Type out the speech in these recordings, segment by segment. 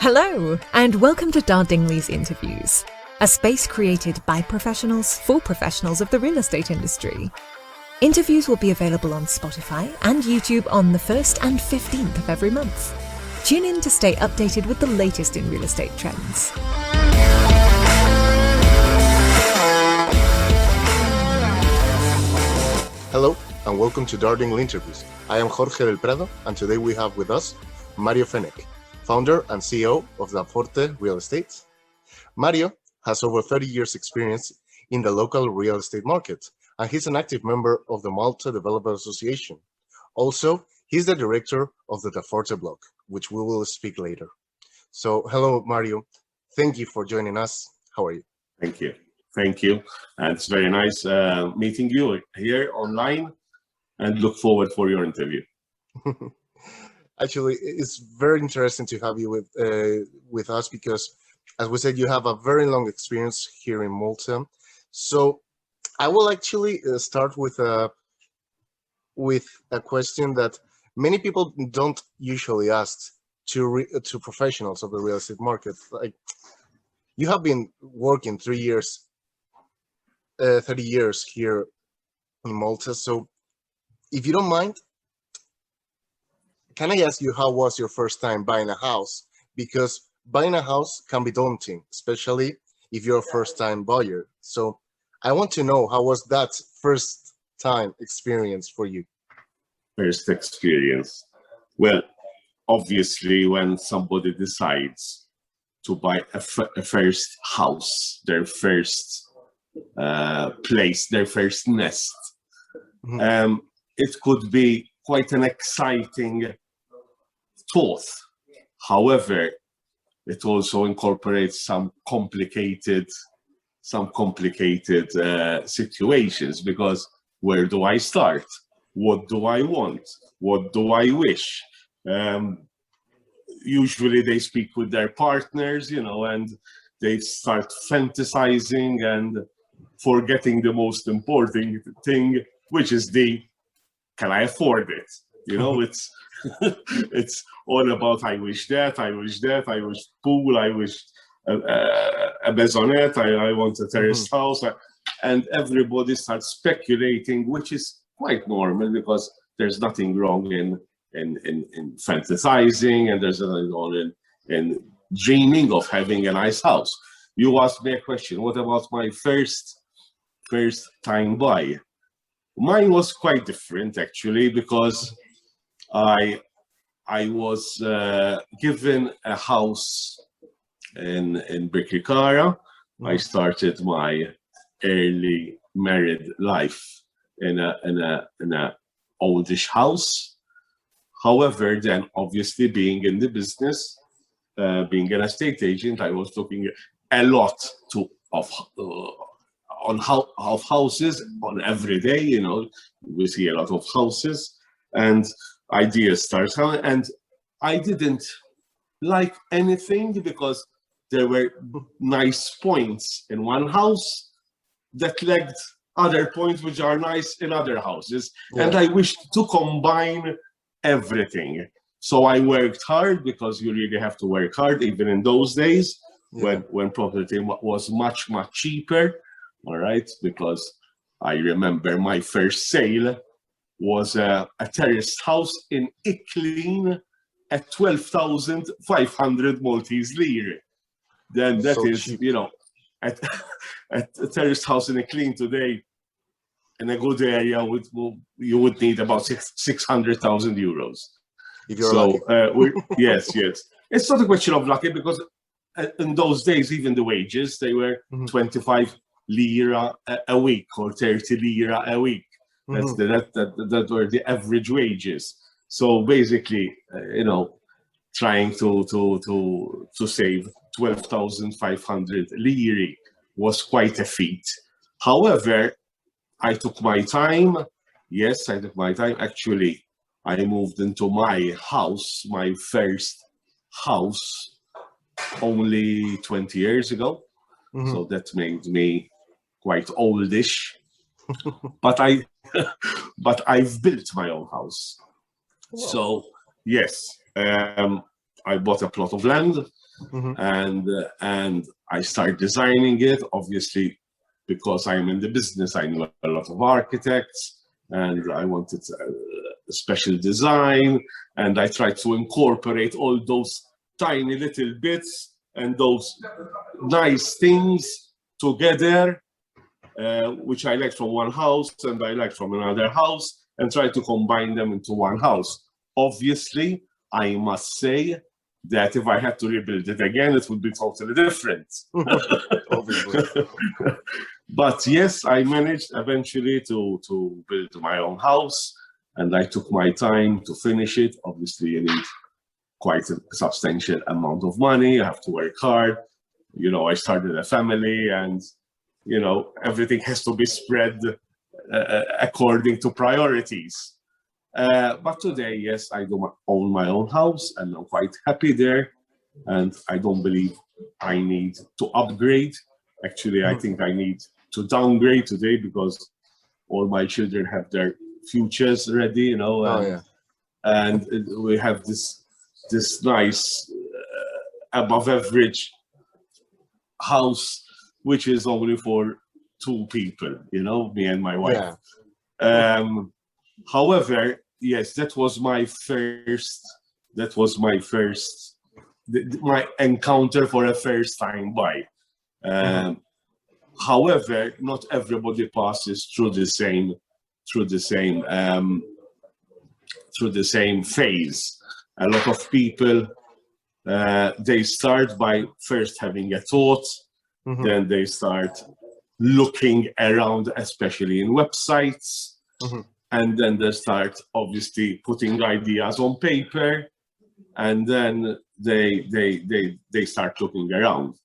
Hello, and welcome to Dardingli's Interviews, a space created by professionals for professionals of the real estate industry. Interviews will be available on Spotify and YouTube on the 1st and 15th of every month. Tune in to stay updated with the latest in real estate trends. Hello, and welcome to Dardingli Interviews. I am Jorge del Prado, and today we have with us Mario Fenech, founder and CEO of Daforte Real Estate. Mario has over 30 years experience in the local real estate market, and he's an active member of the Malta Developers Association. Also, he's the director of the Daforte blog, which we will speak later. So, hello, Mario. Thank you for joining us. How are you? Thank you. Thank you. And it's very nice meeting you here online, and look forward for your interview. Actually, it's very interesting to have you with us because, as we said, you have a very long experience here in Malta. So I will actually start with a question that many people don't usually ask to professionals of the real estate market. Like, you have been working 30 years here in Malta. So if you don't mind, can I ask you how was your first time buying a house? Because buying a house can be daunting, especially if you're a first-time buyer. So I want to know, how was that first-time experience for you? First experience. Well, obviously, when somebody decides to buy a first house, their first place, their first nest, it could be quite an exciting thought. However, it also incorporates some complicated situations, because where do I start? What do I want? What do I wish? Usually they speak with their partners, and they start fantasizing and forgetting the most important thing, which is can I afford it? It's all about I wish that, I wish pool, I wish a maisonette, I want a terraced house, and everybody starts speculating, which is quite normal, because there's nothing wrong in fantasizing, and there's nothing wrong in dreaming of having a nice house. You asked me a question, what about my first time buy? Mine was quite different, actually, because I was given a house in Birkirkara. I started my early married life in a oldish house. However, then obviously being in the business, being an estate agent, I was looking a lot of houses on every day. We see a lot of houses, and ideas start coming, and I didn't like anything because there were nice points in one house that lacked other points which are nice in other houses. And I wished to combine everything. So I worked hard, because you really have to work hard even in those days, when property was much cheaper. All right, because I remember my first sale was a terraced house in Ikleen at 12,500 Maltese lire. Then that is cheap. At a terraced house in Ikleen today, in a good area, you would need about 600,000 euros. If you're lucky. Yes. It's not a question of lucky, because in those days, even the wages, they were 25 lira a week or 30 lira a week. That were the average wages. So basically, trying to save 12,500 lire was quite a feat. However, I took my time. Yes, I took my time. Actually, I moved into my house, my first house, only 20 years ago. So that made me quite oldish. But I've built my own house. Wow. So yes, I bought a plot of land, and I started designing it. Obviously, because I'm in the business, I knew a lot of architects, and I wanted a special design, and I tried to incorporate all those tiny little bits and those nice things together, which I liked from one house and I liked from another house, and try to combine them into one house. Obviously, I must say that if I had to rebuild it again, it would be totally different. Obviously. But yes, I managed eventually to build my own house, and I took my time to finish it. Obviously, you need quite a substantial amount of money. You have to work hard. You know, I started a family, and, you know, everything has to be spread according to priorities. But today, yes, I do own my own house, and I'm quite happy there. And I don't believe I need to upgrade. Actually, I think I need to downgrade today, because all my children have their futures ready, you know. And we have this nice above average house, which is only for 2 people, you know, me and my wife. However, yes, that was my encounter for a first time buy. However, not everybody passes through the same phase. A lot of people, they start by first having a thought, then they start looking around, especially in websites, and then they start obviously putting ideas on paper, and then they start looking around.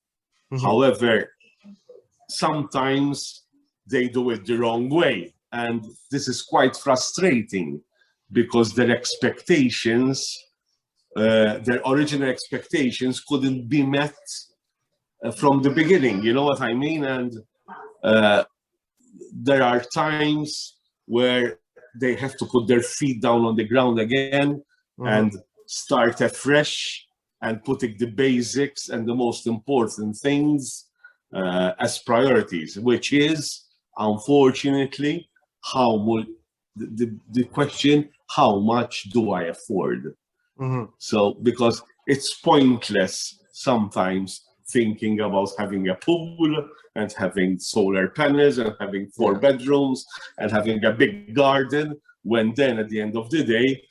However, sometimes they do it the wrong way, and this is quite frustrating, because their expectations, their original expectations, couldn't be met from the beginning. You know what I mean? And there are times where they have to put their feet down on the ground again and start afresh, and putting the basics and the most important things as priorities, which is, unfortunately, the question, how much do I afford? So, because it's pointless sometimes thinking about having a pool and having solar panels and having 4 bedrooms and having a big garden, when then at the end of the day,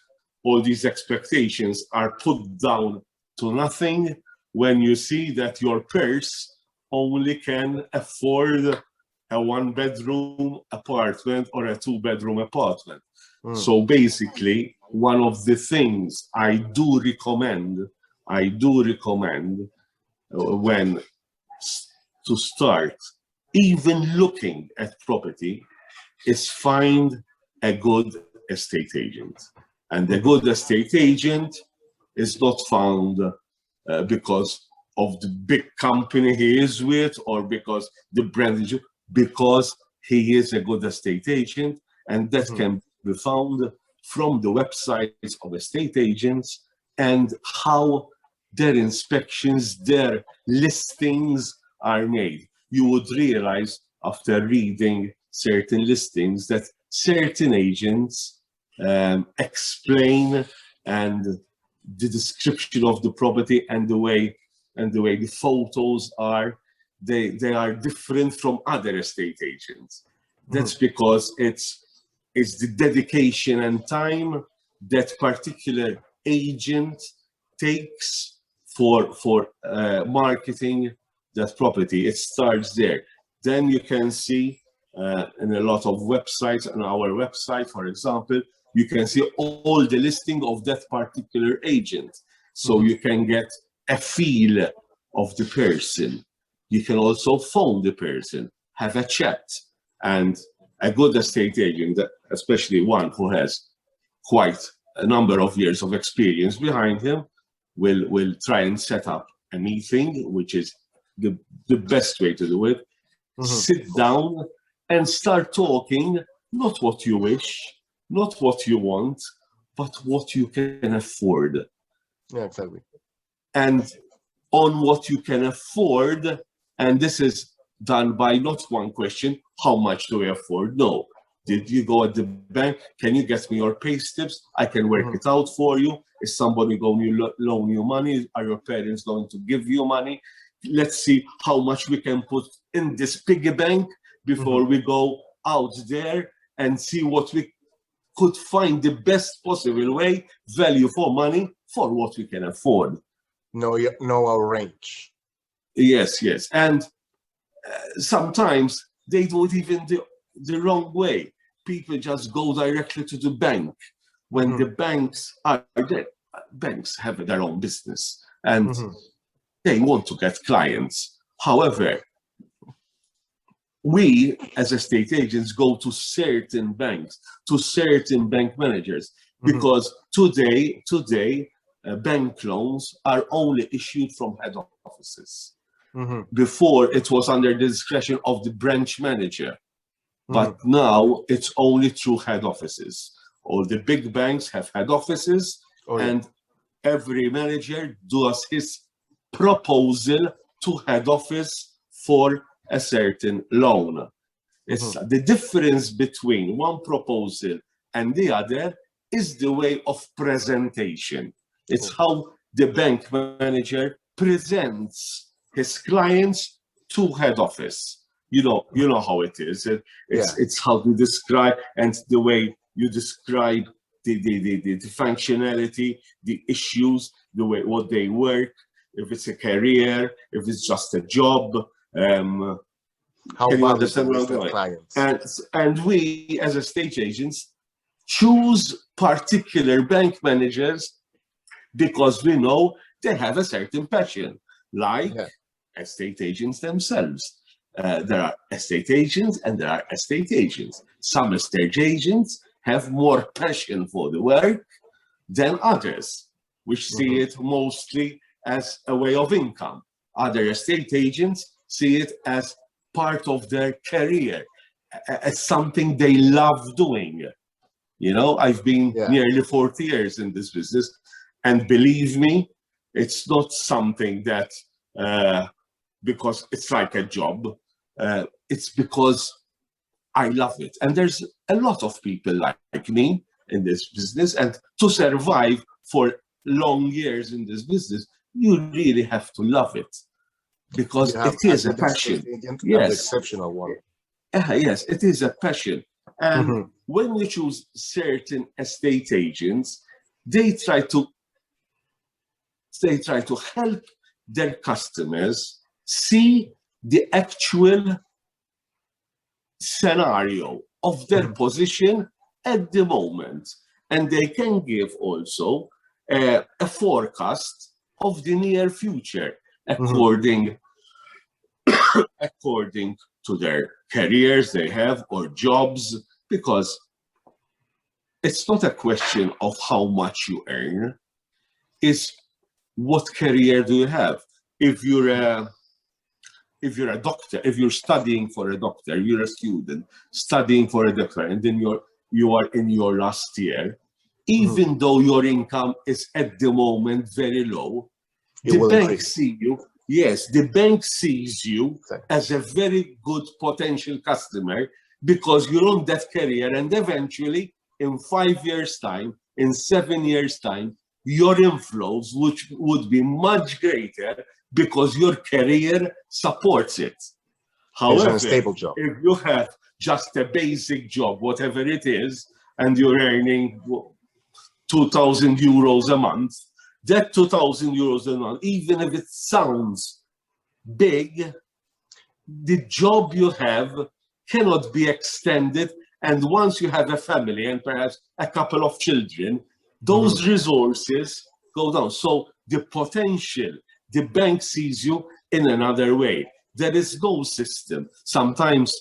all these expectations are put down to nothing, when you see that your purse only can afford a 1-bedroom apartment or a 2-bedroom apartment. So basically, one of the things I do recommend when to start even looking at property is find a good estate agent. And the good estate agent is not found because of the big company he is with, or because the brand is, because he is a good estate agent, and that can be found from the websites of estate agents and how their inspections, their listings are made. You would realize after reading certain listings that certain agents explain, and the description of the property and the way the photos are, they are different from other estate agents. That's because it's the dedication and time that particular agent takes for marketing that property. It starts there. Then you can see in a lot of websites, on our website, for example, you can see all the listing of that particular agent. So you can get a feel of the person. You can also phone the person, have a chat, and a good estate agent, especially one who has quite a number of years of experience behind him, will try and set up a meeting, which is the best way to do it. Sit down and start talking, not what you wish, not what you want, but what you can afford. Yeah, exactly. and on what you can afford. And this is done by not one question, how much do we afford? No. Did you go at the bank? Can you get me your pay slips? I can work it out for you. Is somebody going to loan you money? Are your parents going to give you money? Let's see how much we can put in this piggy bank before we go out there and see what we could find the best possible way, value for money, for what we can afford. Know our range. Yes, yes. And sometimes they do it even the wrong way. People just go directly to the bank when the banks are there. Banks have their own business and they want to get clients. However, we as estate agents go to certain banks, to certain bank managers, because today bank loans are only issued from head offices. Before, it was under the discretion of the branch manager, but now it's only through head offices. All the big banks have head offices, and every manager does his proposal to head office for a certain loan. It's the difference between one proposal and the other is the way of presentation. It's how the bank manager presents his clients to head office. You know how it is. It's how to describe, and the way you describe the functionality, the issues, the way what they work, if it's a career, if it's just a job. How can you understand what I'm valuable going? clients? And we, as estate agents, choose particular bank managers because we know they have a certain passion, like estate agents themselves. There are estate agents and there are estate agents. Some estate agents have more passion for the work than others, which see it mostly as a way of income. Other estate agents see it as part of their career, as something they love doing. You know, I've been nearly 40 years in this business, and believe me, it's not something that because it's like a job. It's because I love it. And there's a lot of people like me in this business, and to survive for long years in this business, you really have to love it, because it is a passion. Yes, an exceptional one. Yes, it is a passion. And when we choose certain estate agents, they try to help their customers see the actual scenario of their position at the moment, and they can give also a forecast of the near future according to their careers they have or jobs, because it's not a question of how much you earn, it's what career do you have. If you're a doctor, if you're studying for a doctor, you're a student studying for a doctor, and then you are in your last year, even though your income is at the moment very low, the bank sees you. Yes, the bank sees you as a very good potential customer because you're on that career, and eventually in 5 years' time, in 7 years' time, your inflows which would be much greater because your career supports it. However, a stable job. If you have just a basic job, whatever it is, and you're earning 2,000 euros a month, that 2,000 euros a month, even if it sounds big, the job you have cannot be extended. And once you have a family and perhaps a couple of children, those resources go down. So the potential, the bank sees you in another way. There is no system. Sometimes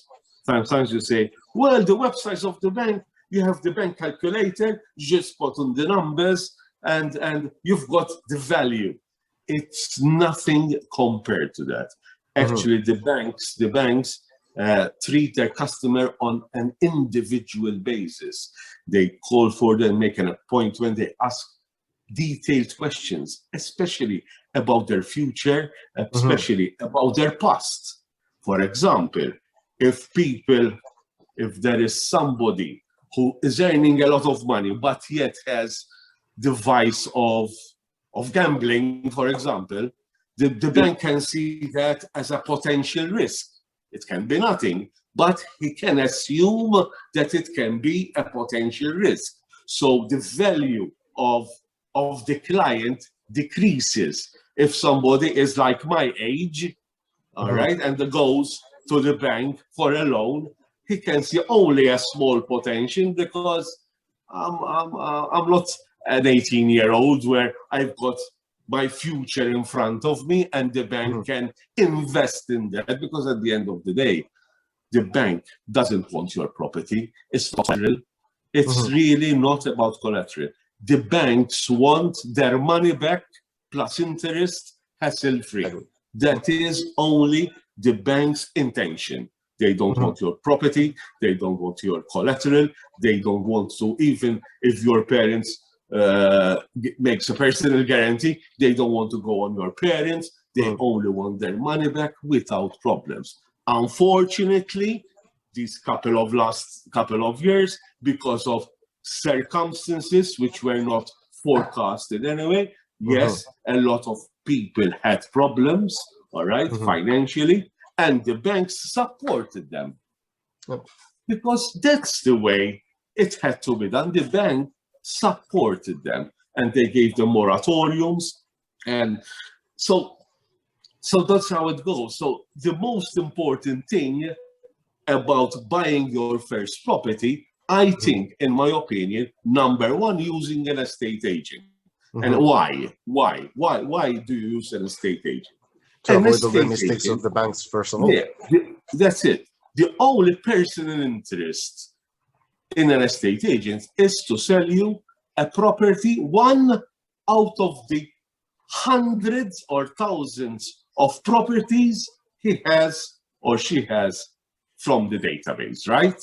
you say, well, the websites of the bank, you have the bank calculator, you just put on the numbers and you've got the value. It's nothing compared to that. Actually, the banks treat their customer on an individual basis. They call for them, make an appointment, they ask detailed questions, especially about their future, especially about their past. For example, if there is somebody who is earning a lot of money, but yet has the vice of gambling, for example, the bank can see that as a potential risk. It can be nothing, but he can assume that it can be a potential risk. So the value of the client decreases. If somebody is like my age, all right, and goes to the bank for a loan, he can see only a small potential because I'm not an 18-year-old where I've got my future in front of me and the bank can invest in that, because at the end of the day, the bank doesn't want your property. It's not collateral. It's really not about collateral. The banks want their money back plus interest, hassle-free. That is only the bank's intention. They don't want your property. They don't want your collateral. They don't want to, even if your parents makes a personal guarantee, they don't want to go on your parents. They only want their money back without problems. Unfortunately, these last couple of years, because of circumstances which were not forecasted anyway, yes, a lot of people had problems, all right, financially, and the banks supported them. Because that's the way it had to be done. The bank supported them, and they gave them moratoriums, and so that's how it goes. So the most important thing about buying your first property, I think, in my opinion, number one, using an estate agent. And why? Why do you use an estate agent? To avoid the mistakes of the banks, first of all. Yeah, that's it. The only personal interest in an estate agent is to sell you a property, one out of the hundreds or thousands of properties he has or she has from the database, right?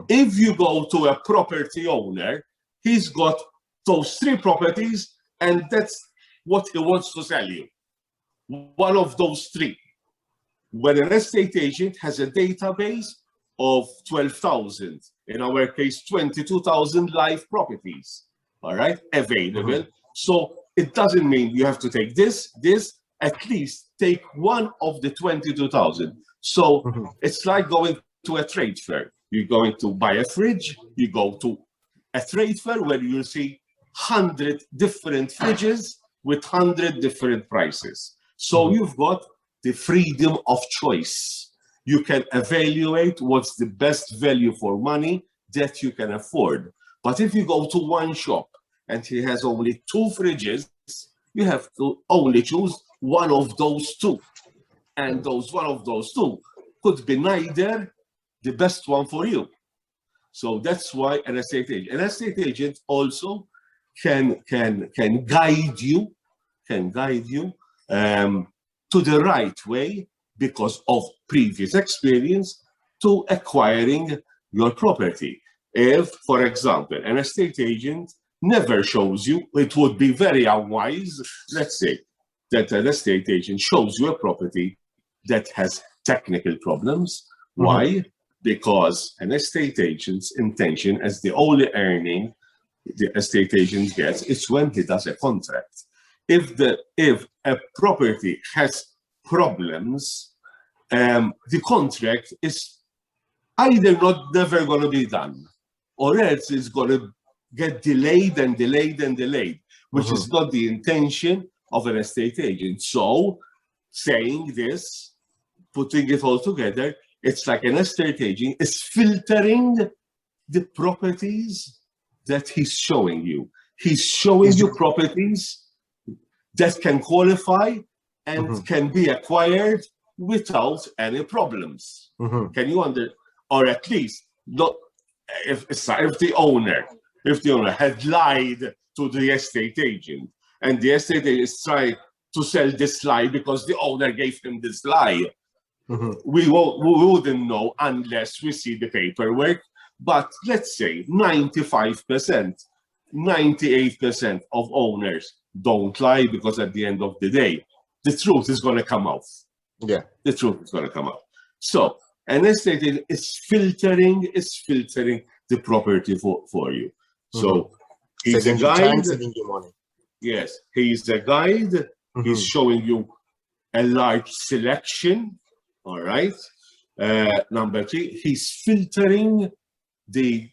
If you go to a property owner, he's got those 3 properties, and that's what he wants to sell you. One of those 3. When an estate agent has a database of 12,000, in our case, 22,000 live properties, all right, available. So it doesn't mean you have to take this, at least take one of the 22,000. So it's like going to a trade fair. You're going to buy a fridge, you go to a trade fair where you'll see 100 different fridges with 100 different prices. So you've got the freedom of choice. You can evaluate what's the best value for money that you can afford. But if you go to one shop and he has only 2 fridges, you have to only choose one of those 2. And one of those 2 could be neither the best one for you. So that's why an estate agent also can guide you to the right way because of previous experience to acquiring your property. If, for example, an estate agent never shows you, it would be very unwise, let's say, that an estate agent shows you a property that has technical problems. Why? Because an estate agent's intention, as the only earning the estate agent gets, is when he does a contract. If a property has problems, the contract is either never going to be done, or else it's going to get delayed and delayed and delayed, which is not the intention of an estate agent. So, saying this, putting it all together, it's like an estate agent is filtering the properties that he's showing you. He's showing you properties that can qualify and can be acquired without any problems. Can you or at least not if the owner had lied to the estate agent, and the estate agent is trying to sell this lie because the owner gave him this lie. We wouldn't know unless we see the paperwork. But let's say 95%, 98% of owners don't lie, because at the end of the day, the truth is going to come out. Yeah. The truth is going to come out. So an estate agent is filtering the property for you. So he's Saving a you time, guide. saving you money. Yes, he's a guide. He's showing you a large selection. All right. Number 3, he's filtering the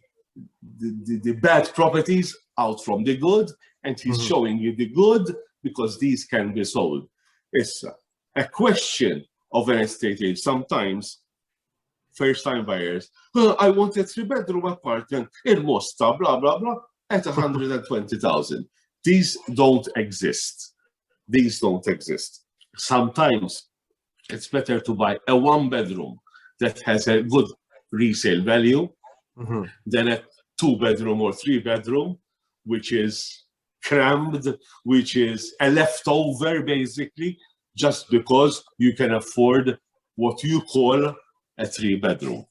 bad properties out from the good, and he's showing you the good, because these can be sold. It's a question of an estate agent. Sometimes first-time buyers, I want a 3-bedroom apartment in Mosta, blah, blah, blah, at 120,000. These don't exist. These don't exist. Sometimes it's better to buy a 1-bedroom that has a good resale value than a 2-bedroom or 3-bedroom, which is crammed, which is a leftover, basically, just because you can afford what you call a 3-bedroom.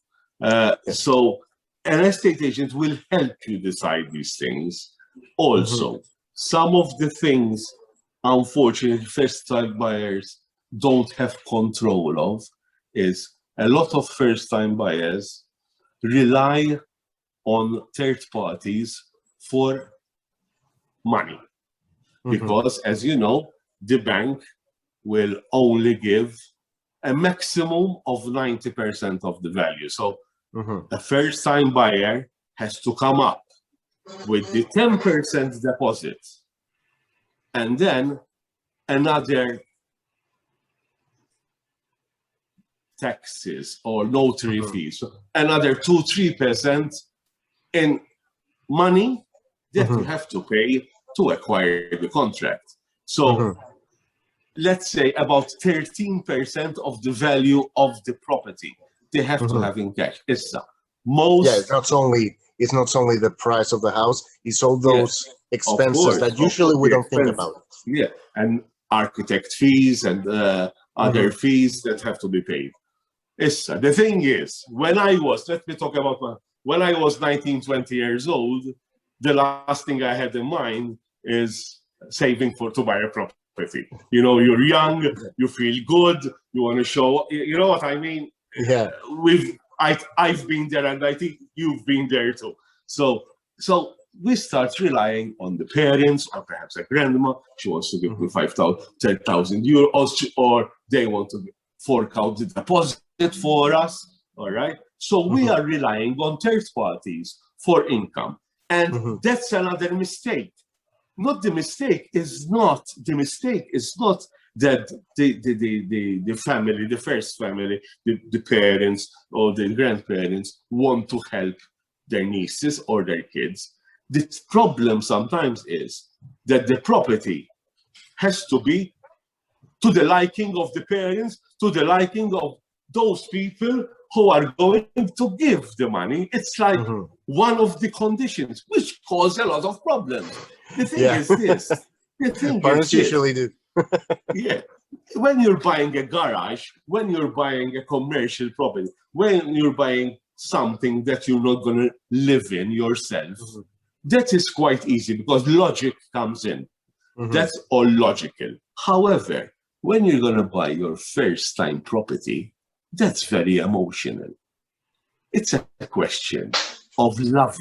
So an estate agent will help you decide these things. Also, some of the things, unfortunately, first-time buyers don't have control of is a lot of first-time buyers rely on third parties for money. Because, as you know, the bank will only give a maximum of 90% of the value. So a first-time buyer has to come up with the 10% deposit, and then another taxes or notary fees, so another 2-3% in money that you have to pay to acquire the contract. So let's say about 13% of the value of the property they have to have in cash. It's it's not only the price of the house, it's all those expenses that usually we don't think about. Yeah, and architect fees and other fees that have to be paid. The thing is, when I was 19, 20 years old, the last thing I had in mind is saving to buy a property. You know, you're young, you feel good, you want to show, you know what I mean? Yeah. I've been there, and I think you've been there too. So we start relying on the parents, or perhaps a grandma. She wants to give me 5,000, 10,000 euros, or they want to fork out the deposit for us. All right. So we are relying on third parties for income, and that's another mistake. The mistake is not that the family, the first family, the parents or the grandparents want to help their nieces or their kids. The problem sometimes is that the property has to be to the liking of the parents, to the liking of those people who are going to give the money. It's like one of the conditions, which cause a lot of problems. The thing is this. Parents usually do. Yeah. When you're buying a garage, when you're buying a commercial property, when you're buying something that you're not going to live in yourself, that is quite easy because logic comes in. That's all logical. However, when you're going to buy your first time property, that's very emotional. It's a question of love.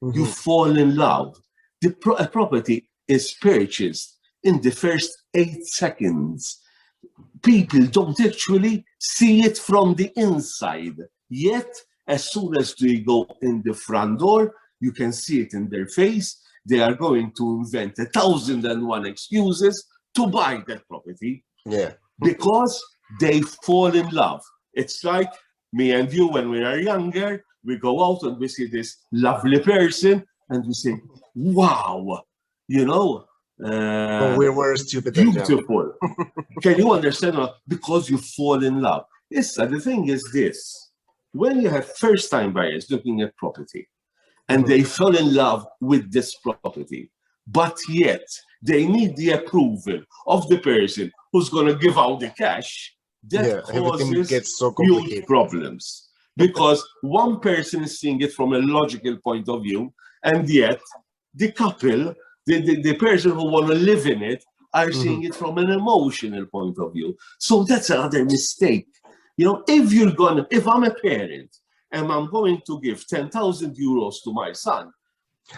You fall in love. A property is purchased in the first 8 seconds. People don't actually see it from the inside. Yet, as soon as they go in the front door, you can see it in their face. They are going to invent 1,001 excuses to buy that property. Yeah. Because they fall in love. It's like me and you when we are younger, we go out and we see this lovely person and we say, wow, you know, we were stupid. Beautiful. Can you understand? Because you fall in love. Yes, the thing is this. When you have first-time buyers looking at property and they fall in love with this property, but yet they need the approval of the person who's going to give out the cash, that causes huge problems. Because one person is seeing it from a logical point of view, and yet the couple The person who want to live in it are seeing it from an emotional point of view. So that's another mistake. You know, if I'm a parent and I'm going to give 10,000 euros to my son,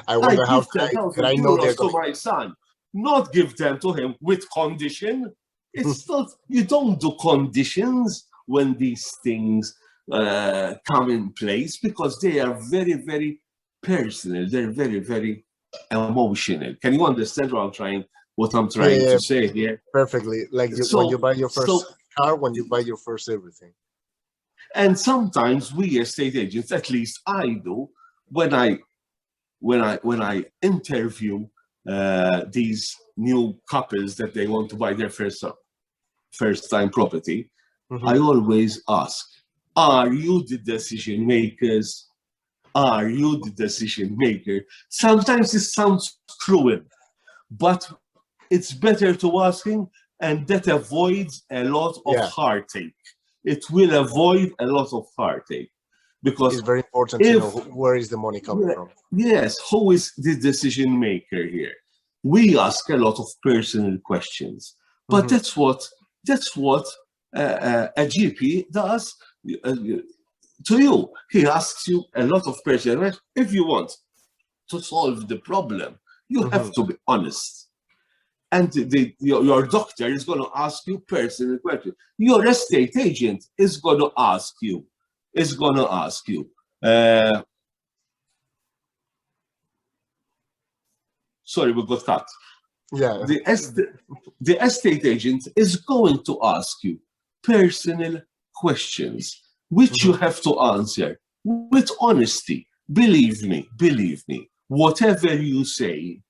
I wonder how give 10,000 I know they're euros to going. my son, not give them to him with condition. It's not, you don't do conditions when these things come in place, because they are very, very personal. They're very, very emotional. Can you understand what I'm trying to say here? Perfectly. Like when you buy your first car, when you buy your first everything. And sometimes we estate agents, at least I do, when I interview these new couples that they want to buy their first time property, I always ask, are you the decision makers? Are you the decision maker? Sometimes it sounds cruel, but it's better to ask him, and that avoids a lot of heartache. It will avoid a lot of heartache, because it's very important to know where is the money coming from. Yes, who is the decision maker here? We ask a lot of personal questions, but that's what a GP does to you. He asks you a lot of personal questions. If you want to solve the problem, you have to be honest. And your doctor is going to ask you personal questions. Your estate agent is going to ask you. Sorry, we got cut. Yeah. The estate agent is going to ask you personal questions, which you have to answer with honesty. Believe me, whatever you say,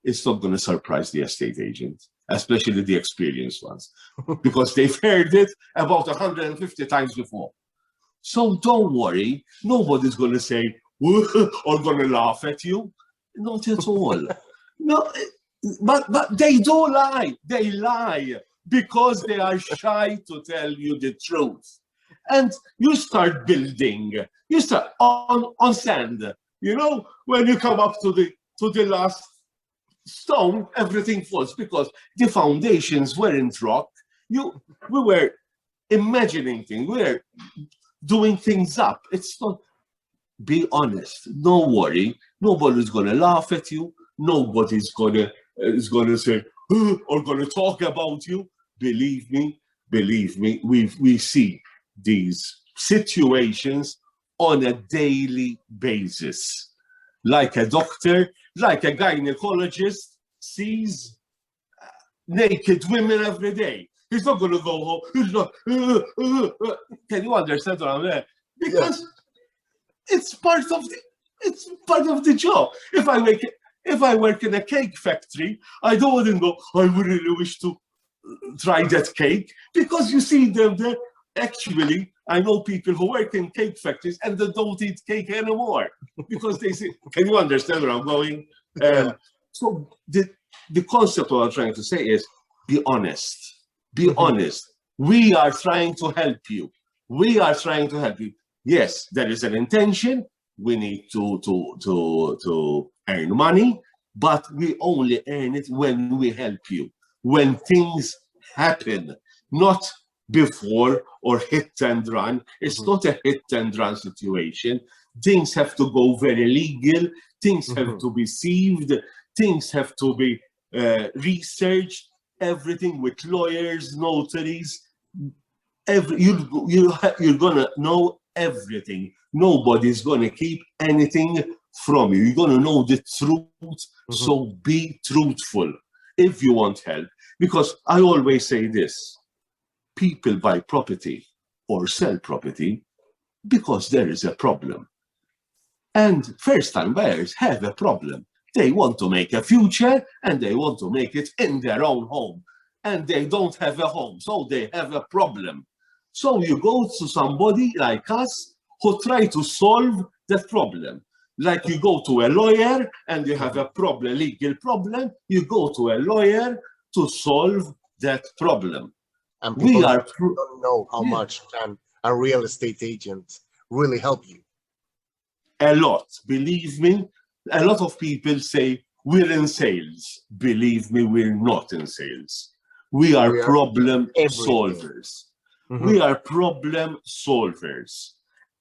it's not going to surprise the estate agent, especially the experienced ones, because they've heard it about 150 times before. So don't worry, nobody's going to say, or going to laugh at you. Not at all. No, but they do lie. They lie because they are shy to tell you the truth. And you start building. You start on sand. You know, when you come up to the last stone, everything falls because the foundations weren't rock. We were imagining things. We were doing things up. It's not. Be honest. Don't worry. Nobody's gonna laugh at you. Nobody's gonna say or gonna talk about you. Believe me. We see these situations on a daily basis. Like a doctor, like a gynecologist sees naked women every day. He's not gonna go home. He's not. Can you understand what I'm saying? Because it's part of the job. If I work in a cake factory, I don't want to go, I would really wish to try that cake, because you see them there. Actually, I know people who work in cake factories and they don't eat cake anymore because they say, can you understand where I'm going? So the concept what I'm trying to say is be honest. Be honest. We are trying to help you. Yes, there is an intention. We need to earn money, but we only earn it when we help you. When things happen, not before or hit and run. It's not a hit and run situation. Things have to go very legal. Things have to be sieved. Things have to be researched. Everything with lawyers, notaries. You're gonna know everything. Nobody's gonna keep anything from you. You're gonna know the truth. So be truthful if you want help. Because I always say this: people buy property or sell property because there is a problem. And first-time buyers have a problem. They want to make a future and they want to make it in their own home. And they don't have a home, so they have a problem. So you go to somebody like us who try to solve that problem. Like you go to a lawyer and you have a problem, legal problem, you go to a lawyer to solve that problem. And people don't know how much can a real estate agent really help you. A lot, believe me, A lot of people say, we're in sales. Believe me, we're not in sales. We are problem solvers. We are problem solvers.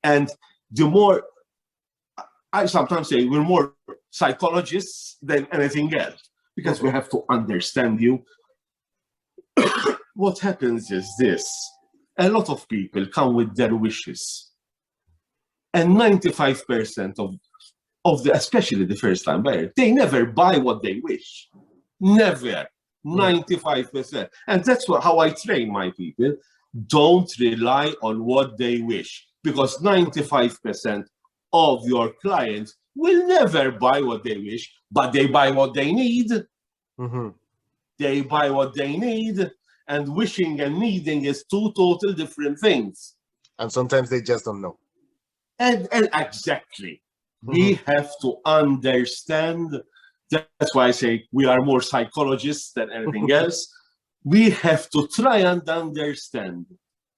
And the more, I sometimes say, we're more psychologists than anything else, because we have to understand you. What happens is this: a lot of people come with their wishes, and 95% of the, especially the first-time buyer, they never buy what they wish. Never. 95%. And that's how I train my people. Don't rely on what they wish, because 95% of your clients will never buy what they wish, but they buy what they need. They buy what they need, and wishing and needing is two total different things. And sometimes they just don't know. And exactly. We have to understand. That's why I say we are more psychologists than anything else. We have to try and understand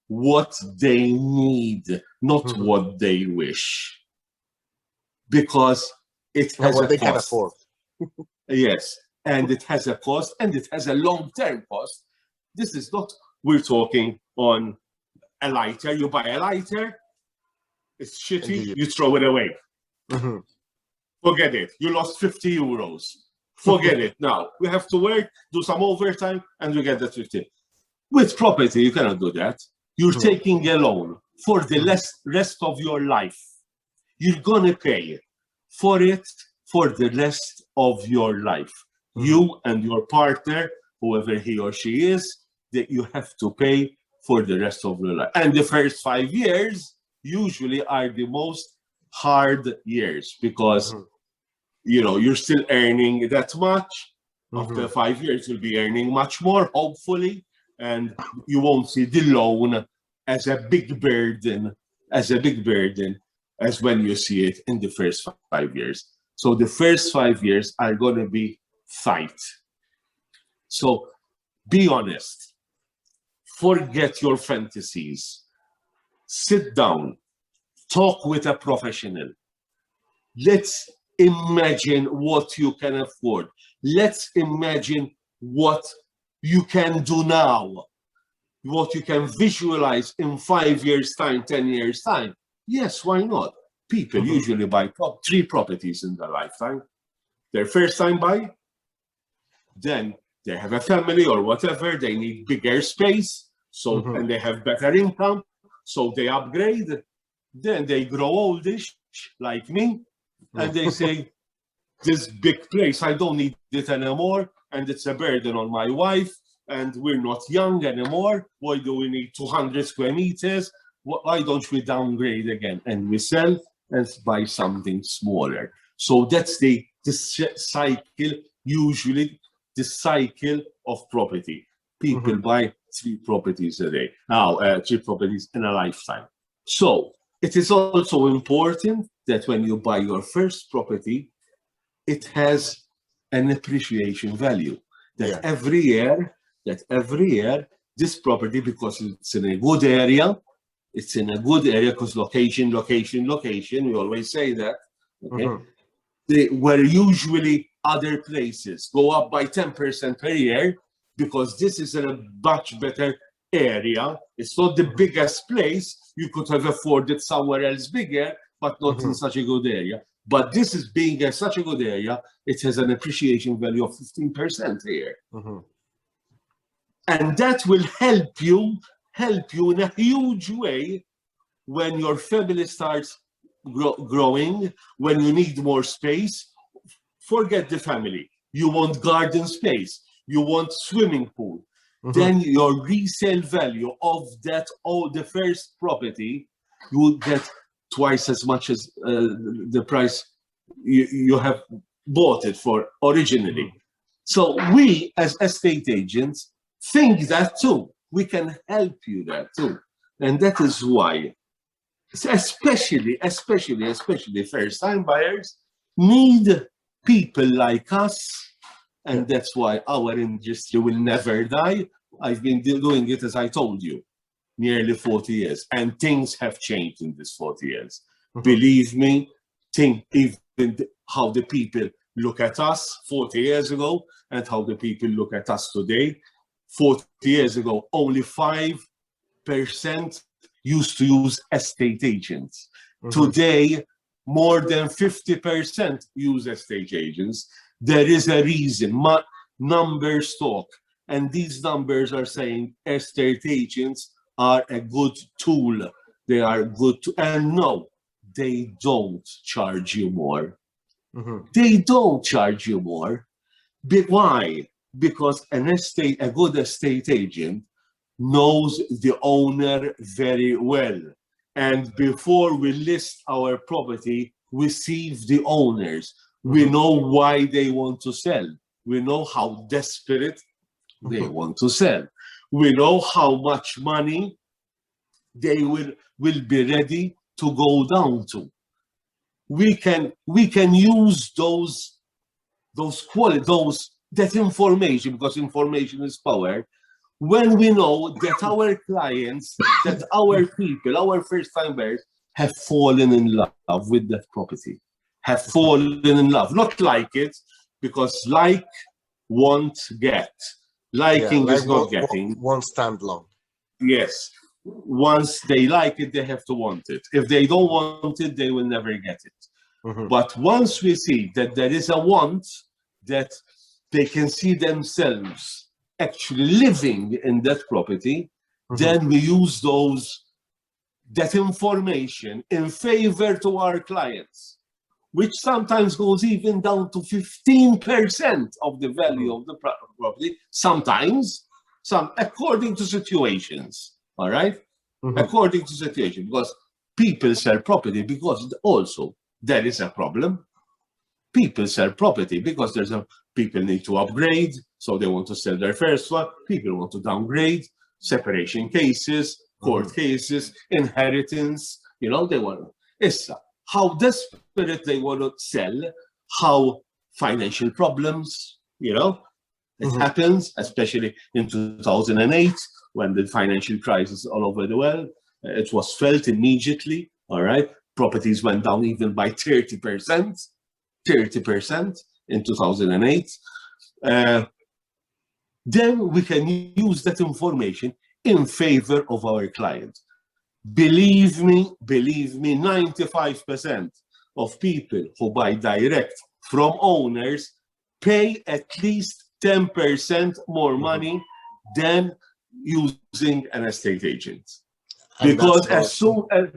what they need, not what they wish. Because it has what a they cost. can afford. Yes, and it has a cost, and it has a long-term cost. This is not, we're talking on a lighter. You buy a lighter, it's shitty, you throw it away. Forget it. You lost 50 euros. Forget it. Now, we have to work, do some overtime, and we get the 50. With property, you cannot do that. You're taking a loan for the rest of your life. You're going to pay for it for the rest of your life. You and your partner, whoever he or she is, that you have to pay for the rest of your life. And the first 5 years usually are the most hard years, because you're still earning that much. After 5 years, you'll be earning much more, hopefully, and you won't see the loan as a big burden, as when you see it in the first 5 years. So the first 5 years are going to be tight. So be honest. Forget your fantasies. Sit down. Talk with a professional. Let's imagine what you can afford. Let's imagine what you can do now, what you can visualize in 5 years' time, 10 years' time. Yes, why not? People usually buy 3 properties in their lifetime. Their first time buy, then they have a family or whatever, they need bigger space, so and they have better income, so they upgrade. Then they grow oldish, like me, and they say, this big place, I don't need it anymore, and it's a burden on my wife, and we're not young anymore. Why do we need 200 square meters? Why don't we downgrade again? And we sell and buy something smaller. So that's the cycle, usually the cycle of property. People buy 3 properties a day. Now, 3 properties in a lifetime. So it is also important that when you buy your first property, it has an appreciation value. That every year, this property, because it's in a good area, because location, we always say that, okay? Where usually other places go up by 10% per year, because this is in a much better area. It's not the biggest place. You could have afforded somewhere else bigger, but not in such a good area. But this is being in such a good area, it has an appreciation value of 15% a year. And that will help you in a huge way when your family starts growing, when you need more space. Forget the family. You want garden space. You want swimming pool. Then your resale value of that, the first property, you will get twice as much as the price you have bought it for originally. So we, as estate agents, think that too. We can help you that too. And that is why, especially first-time buyers need people like us. And that's why our industry will never die. I've been doing it, as I told you, nearly 40 years. And things have changed in these 40 years. Believe me, even how the people look at us 40 years ago and how the people look at us today. 40 years ago, only 5% used to use estate agents. Today, more than 50% use estate agents. There is a reason. Numbers talk. And these numbers are saying estate agents are a good tool. They are good. And no, they don't charge you more. They don't charge you more. Why? Because a good estate agent knows the owner very well. And before we list our property, we see the owners. We know why they want to sell. We know how desperate they want to sell. We know how much money they will be ready to go down to. We can use that information, because information is power, when we know that our clients, that our people, our first-time buyers have fallen in love with that property, have fallen in love, not like it, because like won't get. Liking is not getting. Won't stand long. Yes. Once they like it, they have to want it. If they don't want it, they will never get it. But once we see that there is a want, that they can see themselves actually living in that property, then we use that information in favor to our clients, which sometimes goes even down to 15% of the value of the property, sometimes, according to situations, all right? According to situation, because people sell property because also there is a problem. People sell property because people need to upgrade, so they want to sell their first one. People want to downgrade, separation cases, court cases, inheritance, they want. It's how desperate they want to sell, how financial problems, it happens, especially in 2008, when the financial crisis all over the world, it was felt immediately, all right? Properties went down even by 30% in 2008. Then we can use that information in favor of our client. Believe me, 95% of people who buy direct from owners pay at least 10% more money than using an estate agent. And because as soon as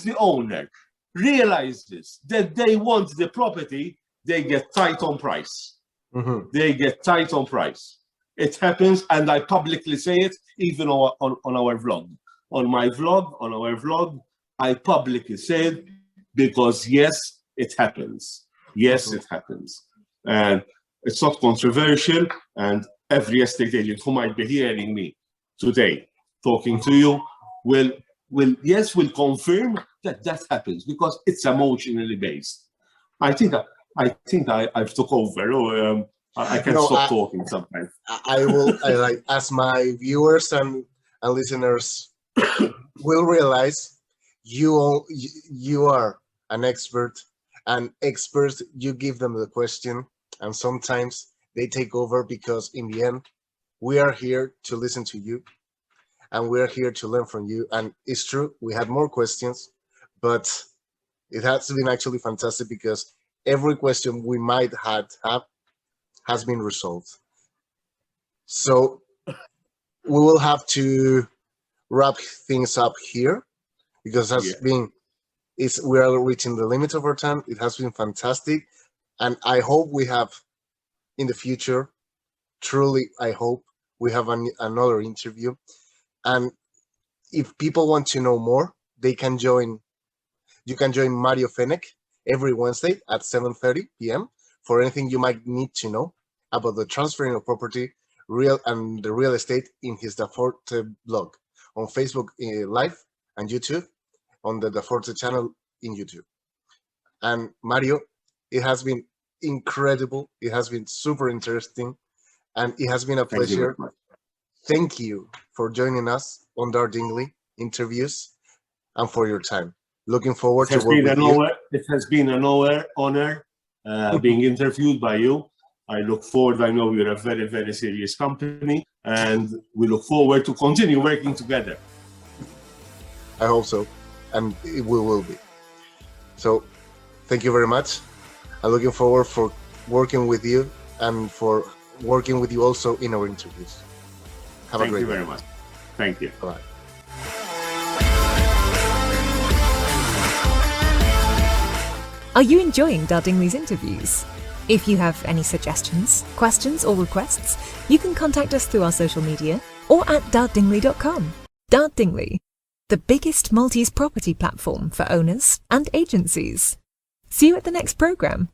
the owner realizes that they want the property, they get tight on price. They get tight on price. It happens, and I publicly say it even on our vlog. On my vlog, on our vlog, I publicly say it because yes, it happens. Yes, it happens. And it's not controversial, and every estate agent who might be hearing me today, talking to you, will confirm that happens, because it's emotionally based. I think I've took over. I can stop talking sometimes. I will, as my viewers and listeners will realize, you are an expert, and experts, you give them the question, and sometimes they take over, because in the end, we are here to listen to you, and we're here to learn from you. And it's true, we had more questions, but it has been actually fantastic, because every question we might have has been resolved. So we will have to wrap things up here, because we are reaching the limit of our time. It has been fantastic, and I hope we have in the future, truly I hope we have another interview. And if people want to know more, you can join Mario Fenech every Wednesday at 7:30 p.m. for anything you might need to know about the transferring of property, the real estate, in his Daforte blog, on Facebook Live and YouTube, on the Daforte channel in YouTube. And Mario, it has been incredible. It has been super interesting, and it has been a pleasure. Thank you for joining us on Dardingli interviews and for your time. Looking forward to working with you. It has been an honor being interviewed by you. I look forward, I know you're a very, very serious company, and we look forward to continue working together. I hope so, and we will be. So, thank you very much. I'm looking forward for working with you and for working with you also in our interviews. Have a great day. Thank you very much. Thank you. Bye. Are you enjoying Dardingli's interviews? If you have any suggestions, questions or requests, you can contact us through our social media or at dardingli.com. Dardingli, the biggest Maltese property platform for owners and agencies. See you at the next programme.